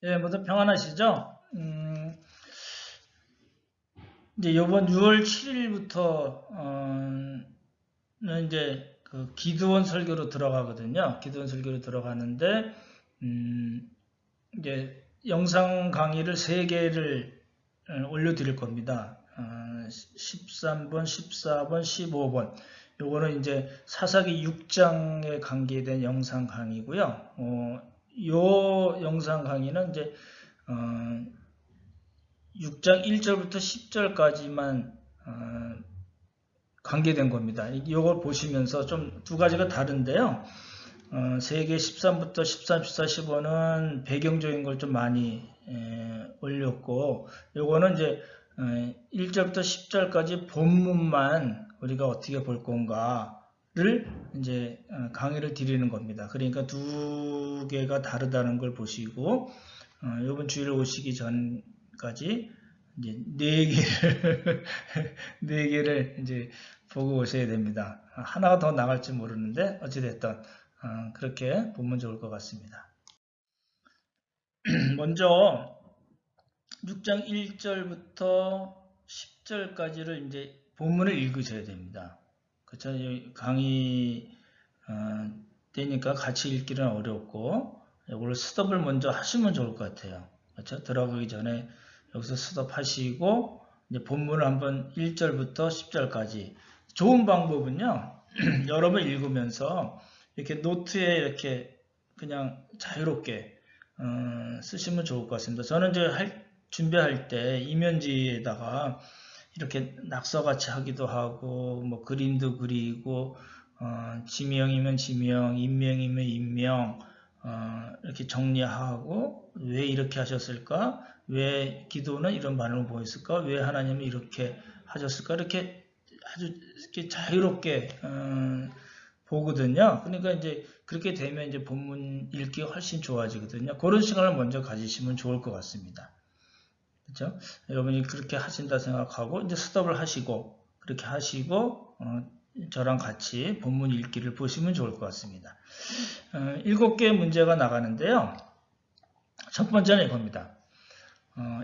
예, 모두 평안하시죠? 이제 이번 6월 7일부터 는 이제 그 기도원 설교로 들어가거든요. 기도원 설교로 들어가는데 이제 영상 강의를 3개를 올려드릴 겁니다. 13번, 14번, 15번. 요거는 이제 사사기 6장에 관계된 영상 강의고요. 요 영상 강의는 이제 6장 1절부터 10절까지만 관계된 겁니다. 이걸 보시면서 좀 두 가지가 다른데요. 세계 13부터 13, 14, 15는 배경적인 걸 좀 많이 올렸고, 요거는 이제 1절부터 10절까지 본문만 우리가 어떻게 볼 건가를 이제 강의를 드리는 겁니다. 그러니까 두 개가 다르다는 걸 보시고, 이번 주일 오시기 전까지 이제 4개를 4개를 이제 보고 오셔야 됩니다. 하나가 더 나갈지 모르는데 어찌됐든 그렇게 보면 좋을 것 같습니다. 먼저 6장 1절부터 10절까지를 이제 본문을 읽으셔야 됩니다. 그렇죠? 강의 되니까 같이 읽기는 어렵고 이걸 스톱을 먼저 하시면 좋을 것 같아요. 그렇죠? 들어가기 전에 여기서 스톱하시고 이제 본문을 한번 1절부터 10절까지 좋은 방법은요. 여러 번 읽으면서 이렇게 노트에 이렇게 그냥 자유롭게 쓰시면 좋을 것 같습니다. 저는 이제 준비할 때 이면지에다가 이렇게 낙서같이 하기도 하고 뭐 그림도 그리고 지명이면 지명, 인명이면 인명 이렇게 정리하고 왜 이렇게 하셨을까? 왜 기도는 이런 반응을 보였을까? 왜 하나님은 이렇게 하셨을까? 이렇게 아주 이렇게 자유롭게 보거든요. 그러니까 이제 그렇게 되면 이제 본문 읽기가 훨씬 좋아지거든요. 그런 시간을 먼저 가지시면 좋을 것 같습니다. 그렇죠? 여러분이 그렇게 하신다 생각하고 이제 스톱을 하시고 그렇게 하시고 저랑 같이 본문 읽기를 보시면 좋을 것 같습니다. 7개의 문제가 나가는데요. 첫 번째는 이겁니다.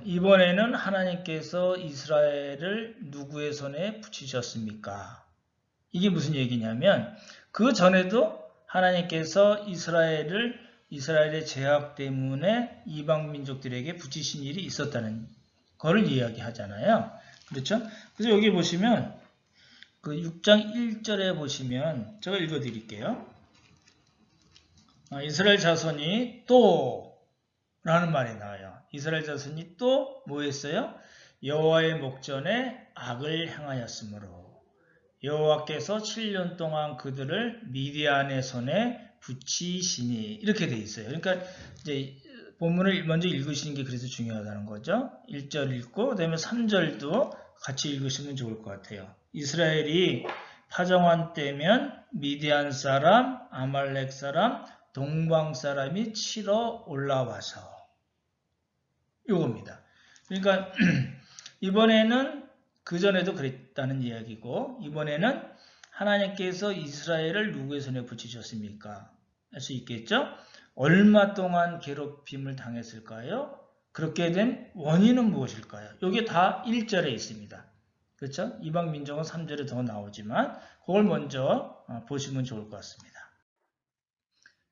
이번에는 하나님께서 이스라엘을 누구의 손에 붙이셨습니까? 이게 무슨 얘기냐면 그 전에도 하나님께서 이스라엘의 죄악 때문에 이방 민족들에게 붙이신 일이 있었다는 거를 이야기하잖아요. 그렇죠? 그래서 여기 보시면 그 6장 1절에 보시면 제가 읽어드릴게요. 이스라엘 자손이 또 라는 말이 나와요. 이스라엘 자손이 또 뭐 했어요? 여호와의 목전에 악을 행하였으므로 여호와께서 7년 동안 그들을 미디안의 손에 붙이시니 이렇게 돼 있어요. 그러니까 이제 본문을 먼저 읽으시는 게 그래서 중요하다는 거죠. 1절 읽고 그다음에 3절도 같이 읽으시면 좋을 것 같아요. 이스라엘이 파정한 때면 미디안 사람, 아말렉 사람, 동방 사람이 치러 올라와서 이겁니다. 그러니까 이번에는 그전에도 그랬다는 이야기고 이번에는 하나님께서 이스라엘을 누구의 손에 붙이셨습니까? 할 수 있겠죠? 얼마 동안 괴롭힘을 당했을까요? 그렇게 된 원인은 무엇일까요? 이게 다 1절에 있습니다. 그렇죠? 이방 민족은 3절에 더 나오지만 그걸 먼저 보시면 좋을 것 같습니다.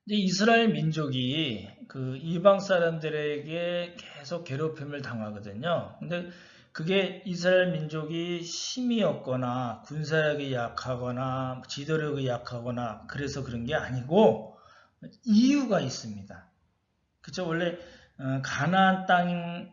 이스라엘 민족이 그 이방 사람들에게 계속 괴롭힘을 당하거든요. 근데 그게 이스라엘 민족이 힘이 없거나 군사력이 약하거나 지도력이 약하거나 그래서 그런 게 아니고 이유가 있습니다. 그쵸? 원래 가나안 땅에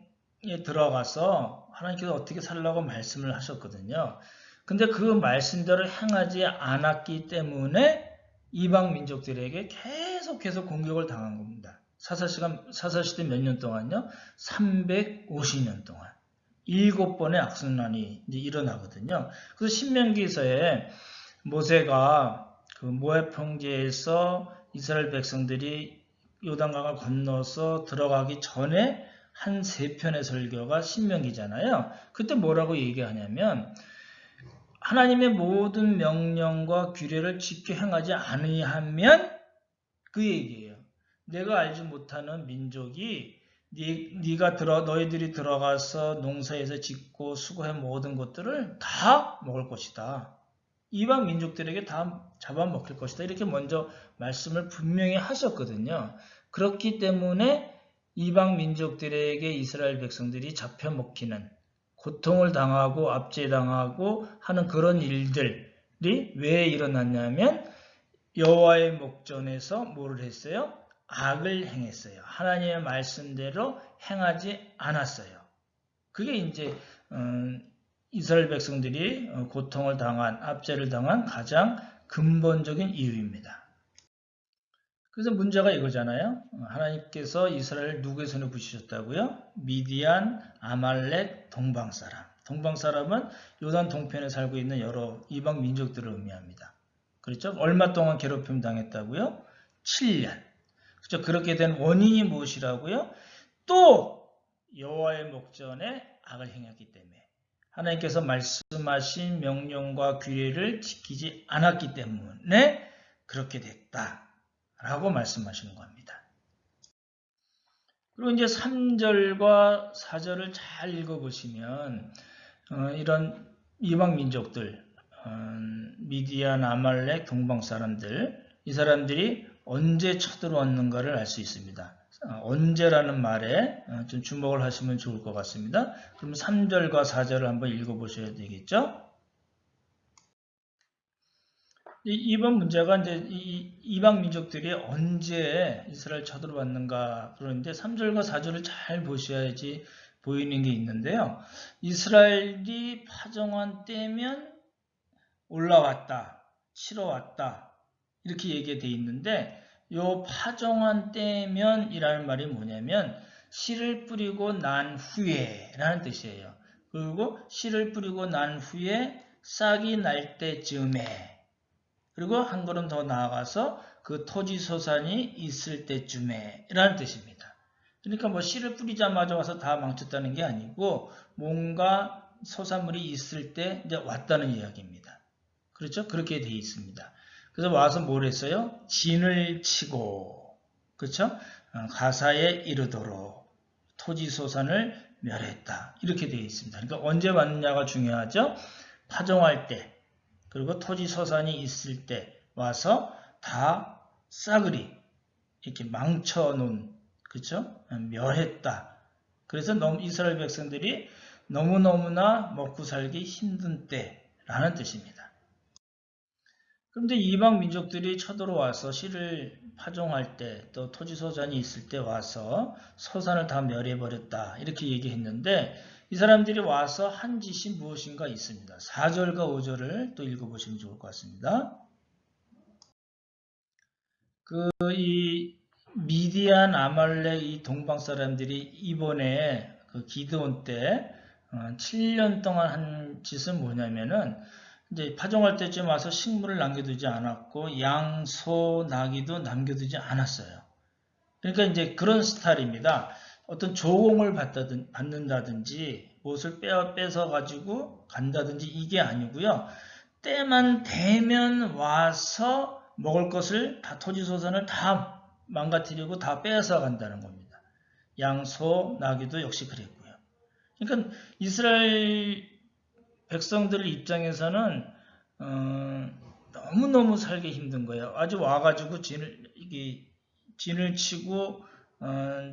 들어가서 하나님께서 어떻게 살라고 말씀을 하셨거든요. 근데 그 말씀대로 행하지 않았기 때문에 이방 민족들에게 계속해서 공격을 당한 겁니다. 사사시대 몇 년 동안요? 350년 동안. 7번의 악순환이 이제 일어나거든요. 그래서 신명기서에 모세가 그 모압 평지에서 이스라엘 백성들이 요단강을 건너서 들어가기 전에 한 3편의 설교가 신명기잖아요. 그때 뭐라고 얘기하냐면 하나님의 모든 명령과 규례를 지켜 행하지 않으면 그 얘기예요. 내가 알지 못하는 민족이 너희들이 들어가서 농사에서 짓고 수고해 모든 것들을 다 먹을 것이다. 이방 민족들에게 다 잡아먹힐 것이다. 이렇게 먼저 말씀을 분명히 하셨거든요. 그렇기 때문에 이방 민족들에게 이스라엘 백성들이 잡혀먹히는, 고통을 당하고 압제당하고 하는 그런 일들이 왜 일어났냐면 여호와의 목전에서 뭐를 했어요? 악을 행했어요. 하나님의 말씀대로 행하지 않았어요. 그게 이제 이스라엘 백성들이 고통을 당한, 압제를 당한 가장 근본적인 이유입니다. 그래서 문제가 이거잖아요. 하나님께서 이스라엘을 누구의 손에 붙이셨다고요? 미디안, 아말렉, 동방사람. 동방사람은 요단 동편에 살고 있는 여러 이방 민족들을 의미합니다. 그렇죠? 얼마 동안 괴롭힘 당했다고요? 7년. 그렇죠? 그렇게 된 원인이 무엇이라고요? 또 여호와의 목전에 악을 행했기 때문에, 하나님께서 말씀하신 명령과 규례를 지키지 않았기 때문에 그렇게 됐다라고 말씀하시는 겁니다. 그리고 이제 3절과 4절을 잘 읽어보시면 이런 이방 민족들, 미디안, 아말렉, 동방 사람들, 이 사람들이 언제 쳐들어왔는가를 알 수 있습니다. 언제라는 말에 좀 주목을 하시면 좋을 것 같습니다. 그럼 3절과 4절을 한번 읽어보셔야 되겠죠? 이번 문제가 이제 이방 민족들이 언제 이스라엘 쳐들어왔는가 그러는데 3절과 4절을 잘 보셔야지 보이는 게 있는데요. 이스라엘이 파정한 때면 올라왔다, 치러 왔다 이렇게 얘기가 돼 있는데 요 파정한 때면이라는 말이 뭐냐면 씨를 뿌리고 난 후에 라는 뜻이에요. 그리고 씨를 뿌리고 난 후에 싹이 날 때쯤에, 그리고 한 걸음 더 나아가서 그 토지소산이 있을 때쯤에 라는 뜻입니다. 그러니까 뭐 씨를 뿌리자마자 와서 다 망쳤다는 게 아니고 뭔가 소산물이 있을 때 이제 왔다는 이야기입니다. 그렇죠? 그렇게 돼 있습니다. 그래서 와서 뭘 했어요? 진을 치고, 그렇죠? 가사에 이르도록 토지소산을 멸했다. 이렇게 되어 있습니다. 그러니까 언제 왔느냐가 중요하죠? 파종할 때, 그리고 토지소산이 있을 때 와서 다 싸그리 이렇게 망쳐놓은, 그렇죠? 멸했다. 그래서 이스라엘 백성들이 너무너무나 먹고 살기 힘든 때라는 뜻입니다. 그런데 이방 민족들이 쳐들어와서 씨를 파종할 때, 또 토지소산이 있을 때 와서 소산을 다 멸해버렸다 이렇게 얘기했는데 이 사람들이 와서 한 짓이 무엇인가 있습니다. 4절과 5절을 또 읽어보시면 좋을 것 같습니다. 이 미디안, 아말렉 이 동방 사람들이 이번에 그 기드온 때 7년 동안 한 짓은 뭐냐면은 이제 파종할 때쯤 와서 식물을 남겨두지 않았고 양, 소, 나귀도 남겨두지 않았어요. 그러니까 이제 그런 스타일입니다. 어떤 조공을 받는다든지 무엇을 뺏어 가지고 간다든지 이게 아니고요. 때만 되면 와서 먹을 것을 다 토지소산을 다 망가뜨리고 다 뺏어 간다는 겁니다. 양, 소, 나귀도 역시 그랬고요. 그러니까 이스라엘 백성들 입장에서는 너무너무 살기 힘든 거예요. 아주 와가지고 진을 치고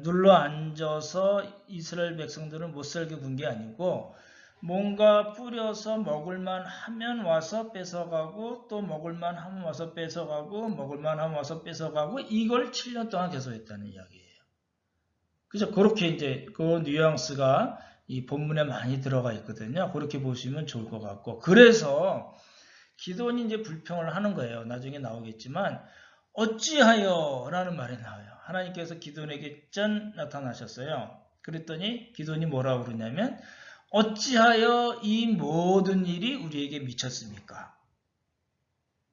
눌러 앉아서 이스라엘 백성들은 못 살게 군 게 아니고 뭔가 뿌려서 먹을만 하면 와서 뺏어가고 또 먹을만 하면 와서 뺏어가고 먹을만 하면 와서 뺏어가고 이걸 7년 동안 계속했다는 이야기예요. 그래서 그렇게 이제 그 뉘앙스가 이 본문에 많이 들어가 있거든요. 그렇게 보시면 좋을 것 같고, 그래서 기도원이 이제 불평을 하는 거예요. 나중에 나오겠지만 어찌하여 라는 말이 나와요. 하나님께서 기도원에게 짠 나타나셨어요. 그랬더니 기도원이 뭐라고 그러냐면 어찌하여 이 모든 일이 우리에게 미쳤습니까?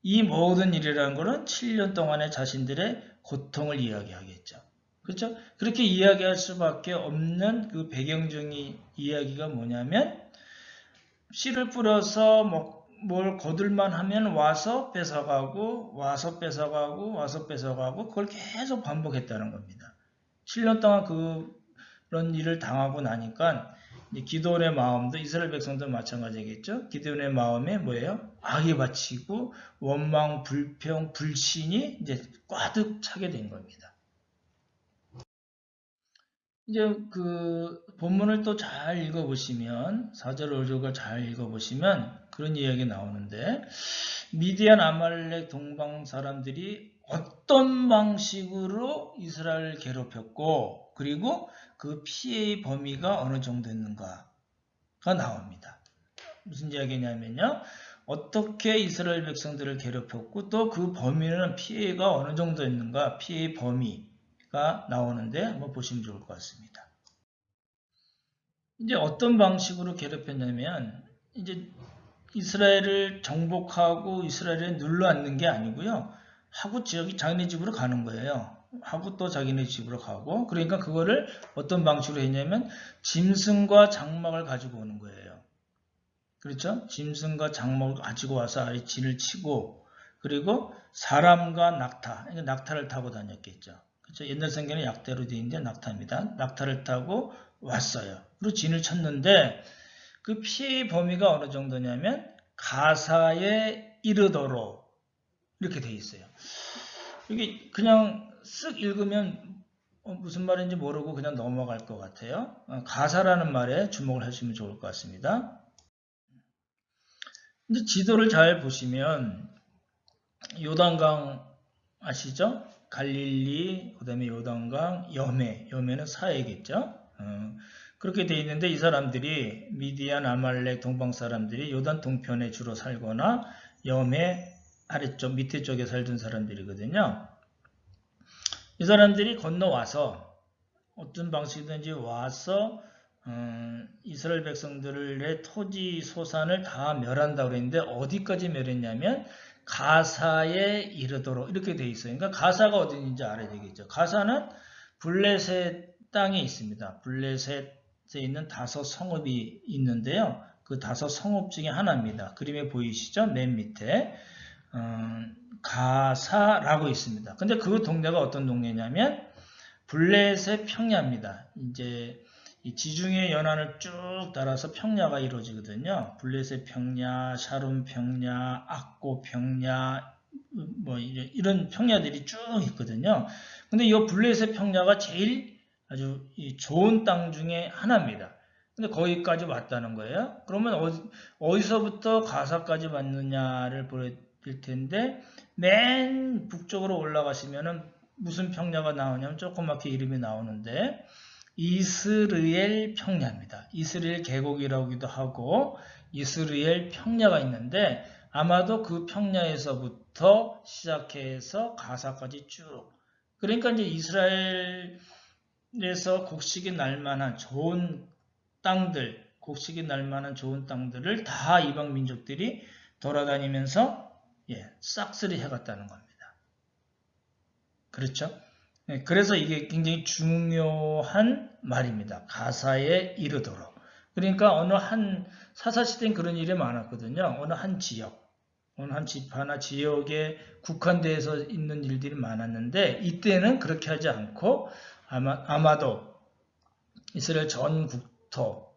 이 모든 일이라는 것은 7년 동안의 자신들의 고통을 이야기하겠죠. 그렇죠? 그렇게 이야기할 수밖에 없는 그 배경적인 이야기가 뭐냐면 씨를 뿌려서 뭘 거둘만 하면 와서 뺏어가고 와서 뺏어가고 와서 뺏어가고 그걸 계속 반복했다는 겁니다. 7년 동안 그런 일을 당하고 나니까 기드온의 마음도 이스라엘 백성도 마찬가지겠죠. 기드온의 마음에 뭐예요? 악이 받치고 원망, 불평, 불신이 이제 꽈득 차게 된 겁니다. 이제 그 본문을 또 잘 읽어보시면 4절 5절을 잘 읽어보시면 그런 이야기 나오는데 미디안 아말렉 동방 사람들이 어떤 방식으로 이스라엘을 괴롭혔고 그리고 그 피해의 범위가 어느 정도였는가가 나옵니다. 무슨 이야기냐면요. 어떻게 이스라엘 백성들을 괴롭혔고 또 그 범위는 피해가 어느 정도였는가 피해의 범위가 나오는데 한번 보시면 좋을 것 같습니다. 이제 어떤 방식으로 괴롭혔냐면 이제 이스라엘을 정복하고 이스라엘에 눌러앉는 게 아니고요. 하고 지역이 자기네 집으로 가는 거예요. 하고 또 자기네 집으로 가고 그러니까 그거를 어떤 방식으로 했냐면 짐승과 장막을 가지고 오는 거예요. 그렇죠? 짐승과 장막을 가지고 와서 아래 진을 치고 그리고 사람과 낙타, 그러니까 낙타를 타고 다녔겠죠. 그렇죠? 옛날 성경에 약대로 되어 있는데 낙타입니다. 낙타를 타고 왔어요. 그리고 진을 쳤는데 그 피해의 범위가 어느 정도냐면 가사에 이르도록 이렇게 되어 있어요. 이게 그냥 쓱 읽으면 무슨 말인지 모르고 그냥 넘어갈 것 같아요. 가사라는 말에 주목을 하시면 좋을 것 같습니다. 근데 지도를 잘 보시면 요단강 아시죠? 갈릴리, 그 다음에 요단강, 여매는 사해겠죠? 그렇게 돼 있는데 이 사람들이 미디안, 아말렉, 동방 사람들이 요단 동편에 주로 살거나 여매 아래쪽, 밑에 쪽에 살던 사람들이거든요. 이 사람들이 건너와서 어떤 방식이든지 와서 이스라엘 백성들의 토지 소산을 다 멸한다고 그랬는데 어디까지 멸했냐면 가사에 이르도록 이렇게 돼 있어요. 그러니까 가사가 어딘지 알아야 되겠죠. 가사는 블레셋 땅에 있습니다. 블레셋에 있는 5 성읍이 있는데요. 그 5 성읍 중에 하나입니다. 그림에 보이시죠? 맨 밑에 가사라고 있습니다. 근데 그 동네가 어떤 동네냐면 블레셋 평야입니다. 이제 이 지중해 연안을 쭉 따라서 평야가 이루어지거든요. 블레셋 평야, 샤론 평야, 악고 평야, 뭐 이런 평야들이 쭉 있거든요. 근데 이 블레셋 평야가 제일 아주 좋은 땅 중에 하나입니다. 근데 거기까지 왔다는 거예요. 그러면 어디서부터 가사까지 왔느냐를 보여드릴 텐데 맨 북쪽으로 올라가시면은 무슨 평야가 나오냐면 조그맣게 이름이 나오는데 이스르엘 평야입니다. 이스라엘 계곡이라고도 하고 이스라엘 평야가 있는데 아마도 그 평야에서부터 시작해서 가사까지 쭉 그러니까 이제 이스라엘에서 곡식이 날 만한 좋은 땅들 곡식이 날 만한 좋은 땅들을 다 이방 민족들이 돌아다니면서 싹쓸이 해갔다는 겁니다. 그렇죠? 그래서 이게 굉장히 중요한 말입니다. 가사에 이르도록. 그러니까 어느 한 사사시대는 그런 일이 많았거든요. 어느 한 지역, 어느 한 지파나 지역에 국한돼서 있는 일들이 많았는데 이때는 그렇게 하지 않고 아마도 이스라엘 전 국토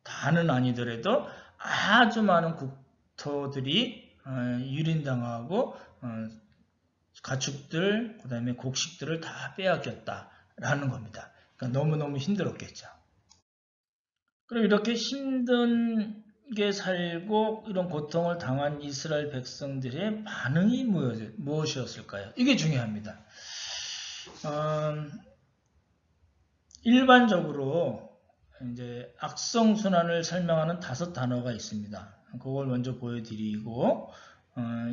다는 아니더라도 아주 많은 국토들이 유린당하고 가축들, 그 다음에 곡식들을 다 빼앗겼다라는 겁니다. 그러니까 너무너무 힘들었겠죠. 그럼 이렇게 힘든게 살고 이런 고통을 당한 이스라엘 백성들의 반응이 무엇이었을까요? 이게 중요합니다. 일반적으로 이제 악성순환을 설명하는 5 단어가 있습니다. 그걸 먼저 보여드리고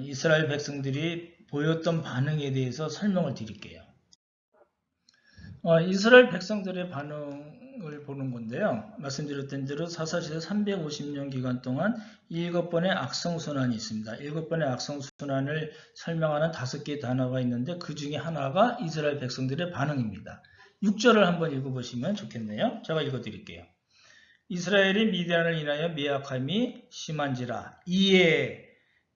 이스라엘 백성들이 보였던 반응에 대해서 설명을 드릴게요. 이스라엘 백성들의 반응을 보는 건데요. 말씀드렸던 대로 사사시대 350년 기간 동안 7번의 악성순환이 있습니다. 7번의 악성순환을 설명하는 5개의 단어가 있는데 그 중에 하나가 이스라엘 백성들의 반응입니다. 6절을 한번 읽어보시면 좋겠네요. 제가 읽어드릴게요. 이스라엘이 미디안을 인하여 미약함이 심한지라 이에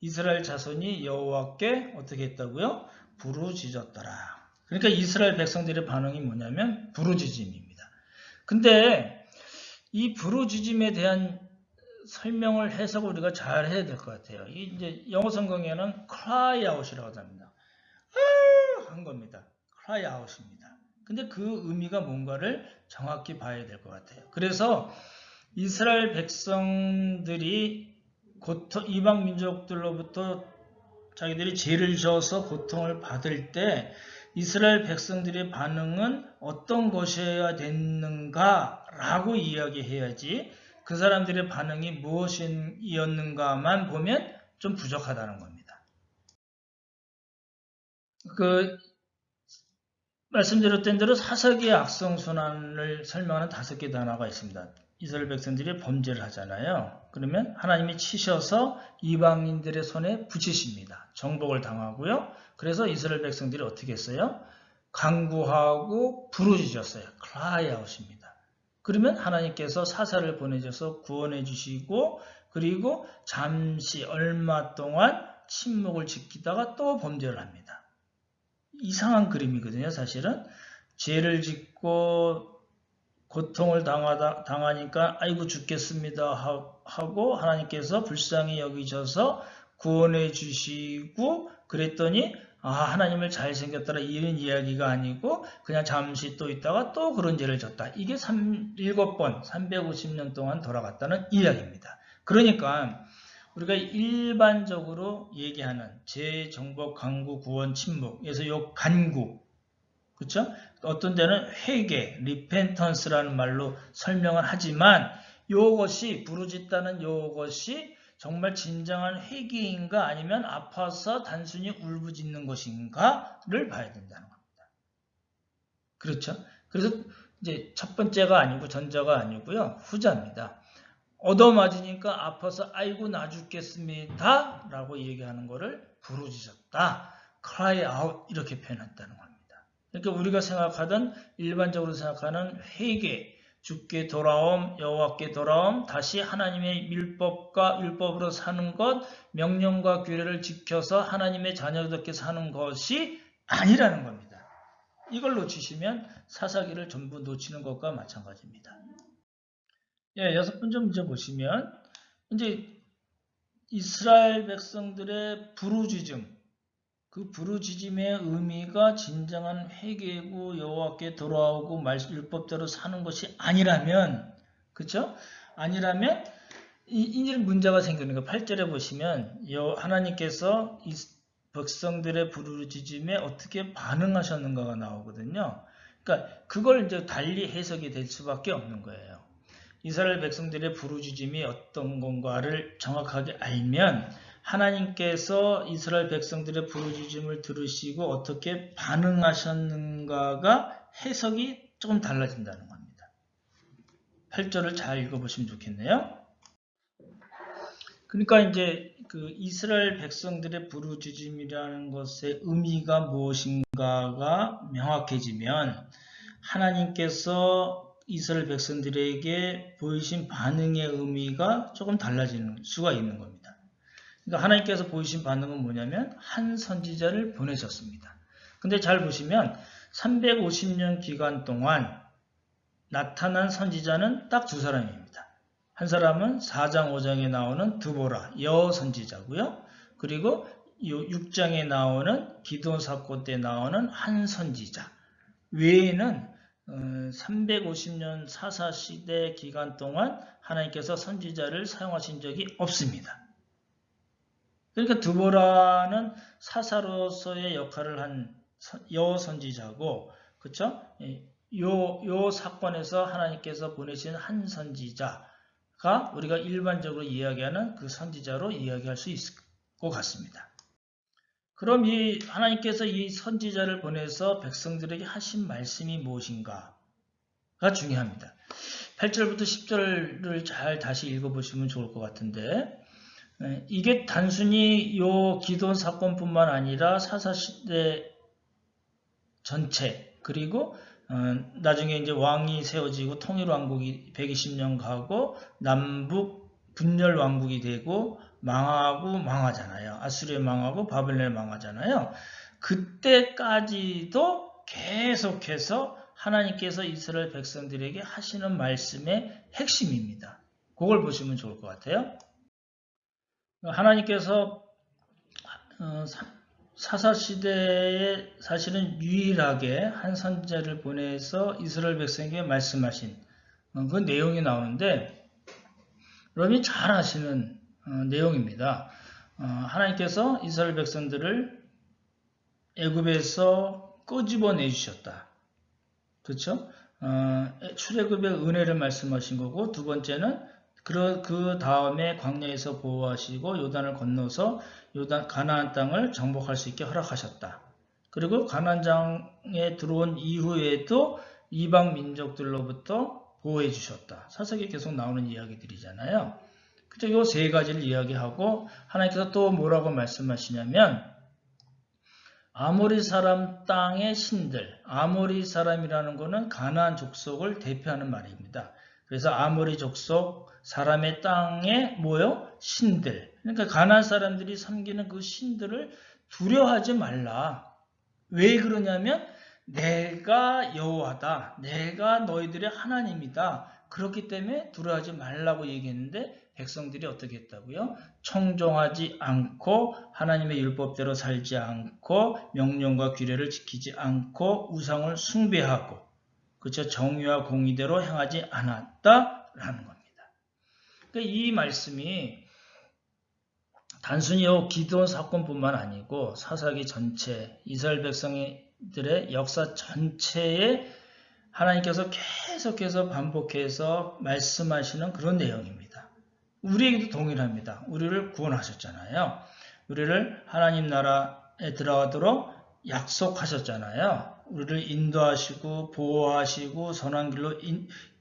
이스라엘 자손이 여호와께 어떻게 했다고요? 부르짖었더라. 그러니까 이스라엘 백성들의 반응이 뭐냐면 부르짖음입니다. 근데 이 부르짖음에 대한 설명을 해석을 우리가 잘 해야 될 것 같아요. 이제 영어 성경에는 cry out이라고 합니다. 한 겁니다. cry out입니다. 근데 그 의미가 뭔가를 정확히 봐야 될 것 같아요. 그래서 이스라엘 백성들이 이방 민족들로부터 자기들이 죄를 져서 고통을 받을 때 이스라엘 백성들의 반응은 어떤 것이어야 됐는가라고 이야기해야지 그 사람들의 반응이 무엇이었는가만 보면 좀 부족하다는 겁니다. 말씀드렸던 대로 사사기의 악성순환을 설명하는 5개 단어가 있습니다. 이스라엘 백성들이 범죄를 하잖아요. 그러면 하나님이 치셔서 이방인들의 손에 붙이십니다. 정복을 당하고요. 그래서 이스라엘 백성들이 어떻게 했어요? 간구하고 부르짖었어요. cry out입니다. 그러면 하나님께서 사사를 보내셔서 구원해 주시고 그리고 잠시 얼마 동안 침묵을 지키다가 또 범죄를 합니다. 이상한 그림이거든요. 사실은 죄를 짓고 고통을 당하니까 아이고 죽겠습니다 하고 하나님께서 불쌍히 여기셔서 구원해 주시고 그랬더니 하나님을 잘생겼더라 이런 이야기가 아니고 그냥 잠시 또 있다가 또 그런 죄를 졌다. 이게 7번 350년 동안 돌아갔다는 이야기입니다. 그러니까 우리가 일반적으로 얘기하는 죄, 정복, 간구, 구원, 침묵 그래서 요 간구 그렇죠? 어떤 데는 회개, 리펜턴스라는 말로 설명을 하지만 요것이 부르짖다는 요것이 정말 진정한 회개인가 아니면 아파서 단순히 울부짖는 것인가를 봐야 된다는 겁니다. 그렇죠? 그래서 이제 첫 번째가 아니고 전자가 아니고요. 후자입니다. 얻어맞으니까 아파서 아이고 나 죽겠습니다 라고 얘기하는 것을 부르짖었다. cry out 이렇게 표현했다는 겁니다. 그러니까 우리가 생각하던 일반적으로 생각하는 회개, 주께 돌아옴, 여호와께 돌아옴, 다시 하나님의 율법과 율법으로 사는 것, 명령과 규례를 지켜서 하나님의 자녀답게 사는 것이 아니라는 겁니다. 이걸 놓치시면 사사기를 전부 놓치는 것과 마찬가지입니다. 6번째 문제 보시면 이제 이스라엘 백성들의 부르짖음, 그 부르짖음의 의미가 진정한 회개고 여호와께 돌아오고 율법대로 사는 것이 아니라면, 그렇죠? 아니라면 이제 문제가 생기는 거예요. 8절에 보시면 하나님께서 이 백성들의 부르짖음에 어떻게 반응하셨는가가 나오거든요. 그러니까 그걸 이제 달리 해석이 될 수밖에 없는 거예요. 이스라엘 백성들의 부르짖음이 어떤 건가를 정확하게 알면 하나님께서 이스라엘 백성들의 부르짖음을 들으시고 어떻게 반응하셨는가가 해석이 조금 달라진다는 겁니다. 8절을 잘 읽어보시면 좋겠네요. 그러니까 이제 그 이스라엘 백성들의 부르짖음이라는 것의 의미가 무엇인가가 명확해지면 하나님께서 이스라엘 백성들에게 보이신 반응의 의미가 조금 달라지는 수가 있는 겁니다. 그러니까 하나님께서 보이신 반응은 뭐냐면 한 선지자를 보내셨습니다. 근데 잘 보시면 350년 기간 동안 나타난 선지자는 딱 2사람입니다. 한 사람은 4장 5장에 나오는 드보라 여선지자고요. 그리고 6장에 나오는 기드온 사건 때 나오는 한 선지자 외에는 350년 사사시대 기간 동안 하나님께서 선지자를 사용하신 적이 없습니다. 그러니까 드보라는 사사로서의 역할을 한 여선지자고, 그쵸? 요 사건에서 하나님께서 보내신 한 선지자가 우리가 일반적으로 이야기하는 그 선지자로 이야기할 수 있을 것 같습니다. 그럼 이 하나님께서 이 선지자를 보내서 백성들에게 하신 말씀이 무엇인가가 중요합니다. 8절부터 10절을 잘 다시 읽어보시면 좋을 것 같은데 이게 단순히 요 기드온 사건뿐만 아니라 사사시대 전체 그리고 나중에 이제 왕이 세워지고 통일왕국이 120년 가고 남북 분열 왕국이 되고 망하고 망하잖아요. 아수르에 망하고 바벨론에 망하잖아요. 그때까지도 계속해서 하나님께서 이스라엘 백성들에게 하시는 말씀의 핵심입니다. 그걸 보시면 좋을 것 같아요. 하나님께서 사사시대에 사실은 유일하게 한 선지자를 보내서 이스라엘 백성에게 말씀하신 그 내용이 나오는데 여러분이 잘 아시는 내용입니다. 하나님께서 이스라엘 백성들을 애굽에서 끄집어내 주셨다. 그렇죠? 출애굽의 은혜를 말씀하신 거고, 두 번째는 그 다음에 광야에서 보호하시고 요단을 건너서 가나안 땅을 정복할 수 있게 허락하셨다. 그리고 가나안 땅에 들어온 이후에도 이방 민족들로부터 보호해 주셨다. 사석에 계속 나오는 이야기들이잖아요. 그죠? 요 세 가지를 이야기하고 하나님께서 또 뭐라고 말씀하시냐면 아모리 사람 땅의 신들, 아모리 사람이라는 것은 가나안 족속을 대표하는 말입니다. 그래서 아모리 족속 사람의 땅에 뭐요? 신들. 그러니까 가나안 사람들이 섬기는 그 신들을 두려워하지 말라. 왜 그러냐면 내가 여호와다. 내가 너희들의 하나님이다. 그렇기 때문에 두려워하지 말라고 얘기했는데 백성들이 어떻게 했다고요? 청종하지 않고 하나님의 율법대로 살지 않고 명령과 규례를 지키지 않고 우상을 숭배하고 그렇죠? 정의와 공의대로 행하지 않았다라는 겁니다. 그러니까 이 말씀이 단순히 기드온 사건뿐만 아니고 사사기 전체 이스라엘 백성들의 역사 전체에 하나님께서 계속해서 반복해서 말씀하시는 그런 내용입니다. 우리에게도 동일합니다. 우리를 구원하셨잖아요. 우리를 하나님 나라에 들어가도록 약속하셨잖아요. 우리를 인도하시고 보호하시고 선한 길로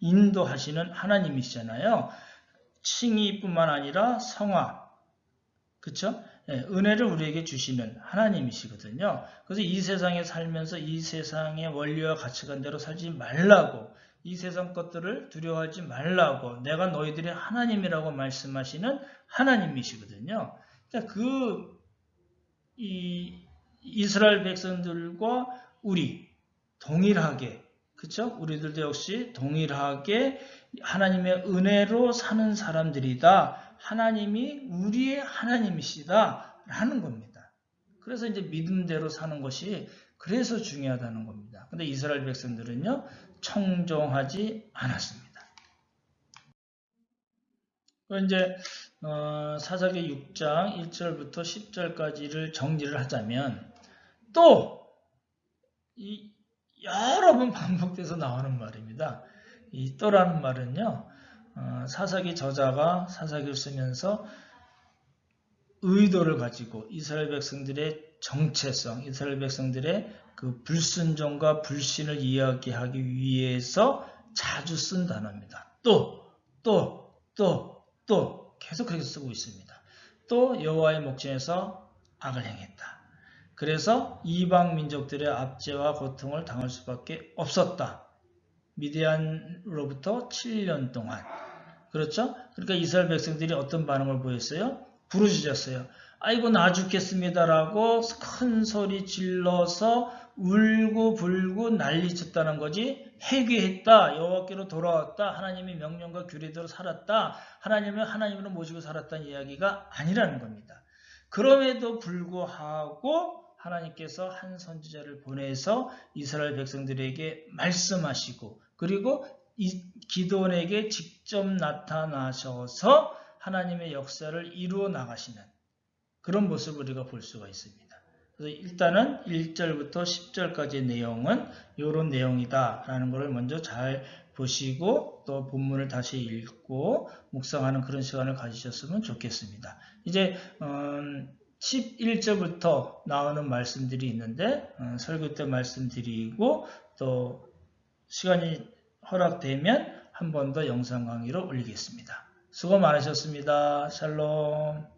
인도하시는 하나님이시잖아요. 칭의뿐만 아니라 성화, 그렇죠? 은혜를 우리에게 주시는 하나님이시거든요. 그래서 이 세상에 살면서 이 세상의 원리와 가치관대로 살지 말라고, 이 세상 것들을 두려워하지 말라고, 내가 너희들의 하나님이라고 말씀하시는 하나님이시거든요. 그러니까 이스라엘 백성들과 우리 동일하게, 그렇죠? 우리들도 역시 동일하게 하나님의 은혜로 사는 사람들이다. 하나님이 우리의 하나님이시다 라는 겁니다. 그래서 이제 믿음대로 사는 것이 그래서 중요하다는 겁니다. 근데 이스라엘 백성들은요 청종하지 않았습니다. 이제 사사기 6장 1절부터 10절까지를 정리를 하자면 또 여러 번 반복돼서 나오는 말입니다. 이 또라는 말은요. 사사기 저자가 사사기를 쓰면서 의도를 가지고 이스라엘 백성들의 정체성, 이스라엘 백성들의 그 불순종과 불신을 이야기하기 위해서 자주 쓴 단어입니다. 또 계속해서 쓰고 있습니다. 또 여호와의 목전에서 악을 행했다. 그래서 이방 민족들의 압제와 고통을 당할 수밖에 없었다. 미디안으로부터 7년 동안. 그렇죠? 그러니까 이스라엘 백성들이 어떤 반응을 보였어요? 부르짖었어요. 아이고 나 죽겠습니다라고 큰 소리 질러서 울고 불고 난리쳤다는 거지. 회개했다. 여호와께로 돌아왔다. 하나님의 명령과 규례대로 살았다. 하나님을 하나님으로 모시고 살았다는 이야기가 아니라는 겁니다. 그럼에도 불구하고 하나님께서 한 선지자를 보내서 이스라엘 백성들에게 말씀하시고 그리고 기드온에게 직접 나타나셔서 하나님의 역사를 이루어 나가시는 그런 모습을 우리가 볼 수가 있습니다. 그래서 일단은 1절부터 10절까지의 내용은 이런 내용이다라는 것을 먼저 잘 보시고 또 본문을 다시 읽고 묵상하는 그런 시간을 가지셨으면 좋겠습니다. 이제 11절부터 나오는 말씀들이 있는데 설교 때 말씀드리고 또 시간이 허락되면 한 번 더 영상 강의로 올리겠습니다. 수고 많으셨습니다. 샬롬.